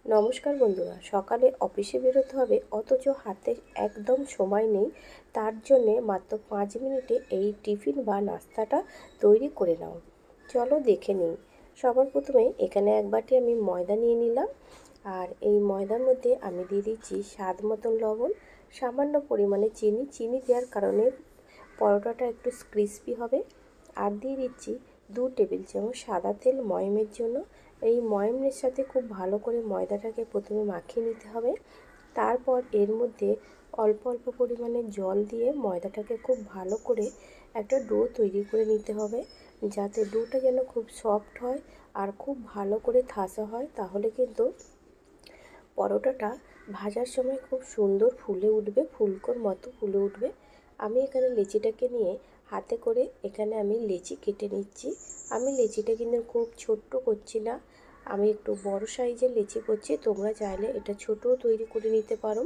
নমস্কার বন্ধুরা, সকালে অফিসে বেরোতে হবে অথচ হাতে একদম সময় নেই। তার জন্যে মাত্র 5 মিনিটে এই টিফিন বা নাস্তাটা তৈরি করে নাও। চলো দেখে নিই। সবার প্রথমে এখানে এক বাটি আমি ময়দা নিয়ে নিলাম। আর এই ময়দার মধ্যে আমি দিয়ে দিচ্ছি স্বাদ মতন লবণ, সামান্য পরিমাণে চিনি। চিনি দেওয়ার কারণে পরোটাটা একটু ক্রিস্পি হবে। আর দিয়ে দিচ্ছি 2 টেবিল চামচ সাদা তেল ময়মের জন্য। এই ময়মের সাথে খুব ভালো করে ময়দাটাকে প্রথমে মাখিয়ে নিতে হবে। তারপর এর মধ্যে অল্প অল্প পরিমাণে জল দিয়ে ময়দাটাকে খুব ভালো করে একটা ডো তৈরি করে নিতে হবে, যাতে ডোটা যেন খুব সফট হয় আর খুব ভালো করে ঠাসা হয়। তাহলে কিন্তু পরোটাটা ভাজার সময় খুব সুন্দর ফুলে উঠবে, ফুলকোর মতো ফুলে উঠবে। আমি এখানে লেচিটাকে নিয়ে হাতে করে এখানে আমি লেচি কেটে নিচ্ছি। আমি লেচিটা কিন্তু খুব ছোট্ট করছি না, আমি একটু বড় সাইজের লেচি করছি। তোমরা চাইলে এটা ছোটও তৈরি করে নিতে পারো।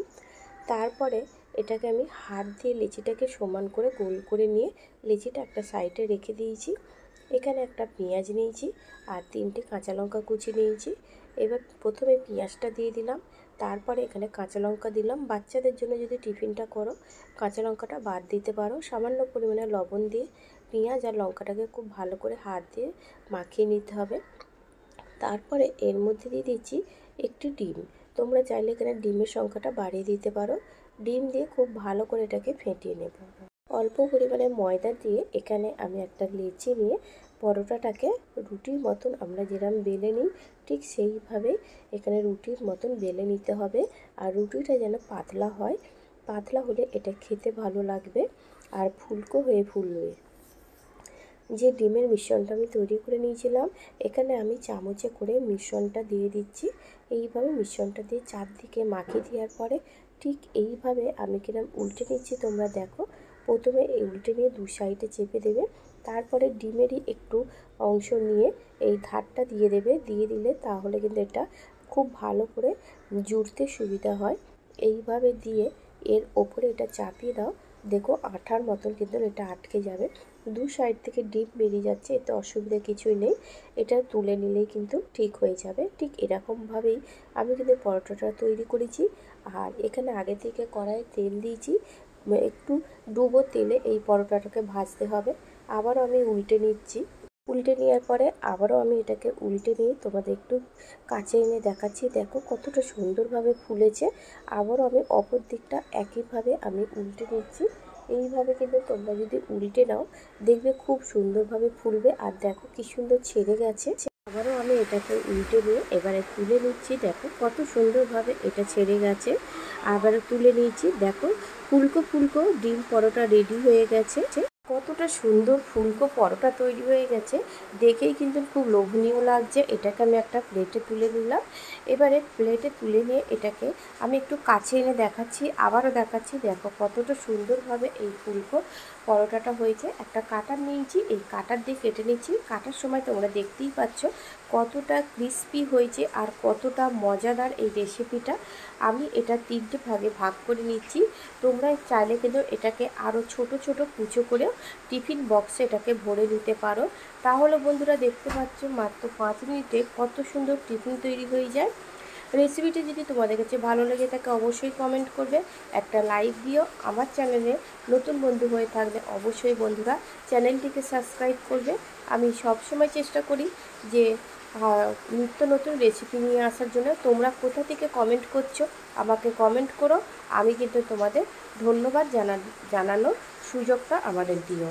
তারপরে এটাকে আমি হাত দিয়ে লেচিটাকে সমান করে গোল করে নিয়ে লেচিটা একটা সাইডে রেখে দিয়েছি। এখানে একটা পেঁয়াজ নিয়েছি আর 3টে কাঁচা লঙ্কা কুচি নিয়েছি। এবার প্রথমে পেঁয়াজটা দিয়ে দিলাম, তারপরে এখানে কাঁচা লঙ্কা দিলাম। বাচ্চাদের জন্য যদি টিফিনটা করো কাঁচা লঙ্কাটা বাদ দিতে পারো। সামান্য পরিমাণে লবণ দিয়ে পেঁয়াজ আর লঙ্কাটাকে খুব ভালো করে হাত দিয়ে মাখিয়ে নিতে হবে। তারপরে এর মধ্যে দিয়ে দিচ্ছি একটি ডিম। তোমরা চাইলে এখানে ডিমের সংখ্যাটা বাড়িয়ে দিতে পারো। ডিম দিয়ে খুব ভালো করে এটাকে ফেটিয়ে নেব। অল্প পরিমাণে ময়দা দিয়ে এখানে আমি একটা লেচি নিয়ে পরোটাটাকে রুটির মতন আমরা যেরকম বেলে নিই ঠিক সেইভাবে এখানে রুটির মতন বেলে নিতে হবে। আর রুটিটা যেন পাতলা হয়, পাতলা হলে এটা খেতে ভালো লাগবে আর ফুলকো হয়ে ফুলবে। যে ডিমের মিশ্রণটা আমি তৈরি করে নিয়েছিলাম এখানে আমি চামচে করে মিশ্রণটা দিয়ে দিচ্ছি। এইভাবে মিশ্রণটা দিয়ে চারদিকে মাখিয়ে দেওয়ার পরে ঠিক এইভাবে আমি কিরম উল্টে নিচ্ছি তোমরা দেখো। প্রথমে এই উল্টে নিয়ে 2 সাইডে চেপে দেবে, তারপরে ডিমেরই একটু অংশ নিয়ে এই ধারটা দিয়ে দেবে। দিয়ে দিলে তাহলে কিন্তু এটা খুব ভালো করে জুড়তে সুবিধা হয়। এইভাবে দিয়ে এর ওপরে এটা চাপিয়ে দাও, দেখো আঠার মতন কিন্তু এটা আটকে যাবে। 2 সাইড থেকে ডিম বেরিয়ে যাচ্ছে, এতে অসুবিধা কিছুই নেই। এটা তুলে নিলেই কিন্তু ঠিক হয়ে যাবে। ঠিক এরকমভাবেই আমি কিন্তু পরোটাটা তৈরি করেছি। আর এখানে আগে থেকে কড়াইয়ে তেল দিয়েছি, একটু ডুবো তেলে এই পরোটাটাকে ভাজতে হবে। আবারও আমি উল্টে নিচ্ছি। উল্টে নেওয়ার পরে আবারও আমি এটাকে উল্টে নিয়ে তোমাদের একটু কাছে এনে দেখাচ্ছি, দেখো কতটা সুন্দরভাবে ফুলেছে। আবারও আমি অপর দিকটা একইভাবে আমি উল্টে নিচ্ছি। এইভাবে কিন্তু তোমরা যদি উল্টে নাও দেখবে খুব সুন্দরভাবে ফুলবে। আর দেখো কি সুন্দর ছেড়ে গেছে। আবারও আমি এটাকে উল্টে নিয়ে এবারে তুলে নিচ্ছি, দেখো কত সুন্দরভাবে এটা ছেড়ে গেছে। আবারও তুলে নিয়েছি, দেখো ফুলকো ফুলকো ডিম পরোটা রেডি হয়ে গেছে। কতটা সুন্দর ফুলকো পরোটা তৈরি হয়ে গেছে, দেখেই কিন্তু খুব লোভনীয় লাগছে। এটাকে আমি একটা প্লেটে তুলে নিলাম। এবারে প্লেটে তুলে নিয়ে এটাকে আমি একটু কাছে এনে দেখাচ্ছি, আবারও দেখাচ্ছি, দেখো কতটা সুন্দরভাবে এই ফুলকো পরোটাটা হয়েছে। একটা কাটার নিয়েছি, এই কাটার দিয়ে কেটে নিচ্ছি। কাটার সময় তোমরা দেখতেই পাচ্ছ কতটা ক্রিস্পি হয়েছে আর কতটা মজাদার এই রেসিপিটা। আমি এটা 3টে ভাগে ভাগ করে নিচ্ছি। তোমরা চাইলে কিন্তু এটাকে আরও ছোট ছোট কুচো করে টিফিন বক্সে এটাকে ভরে নিতে পারো। তাহলে বন্ধুরা দেখতে পাচ্ছ মাত্র 5 মিনিটে কত সুন্দর টিফিন তৈরি হয়ে যায়। রেসিপিটি যদি তোমাদের কাছে ভালো লেগে থাকে অবশ্যই কমেন্ট করবে, একটা লাইক দিও। আমার চ্যানেলে নতুন বন্ধু হয়ে থাকলে অবশ্যই বন্ধুরা চ্যানেলটিকে সাবস্ক্রাইব করবে। আমি সবসময় চেষ্টা করি যে নিত্য নতুন রেসিপি নিয়ে আসার জন্য। তোমরা কোথা থেকে কমেন্ট করছো আমাকে কমেন্ট করো, আমি কিন্তু তোমাদের ধন্যবাদ জানানোর সুযোগটা আমাদের দিও।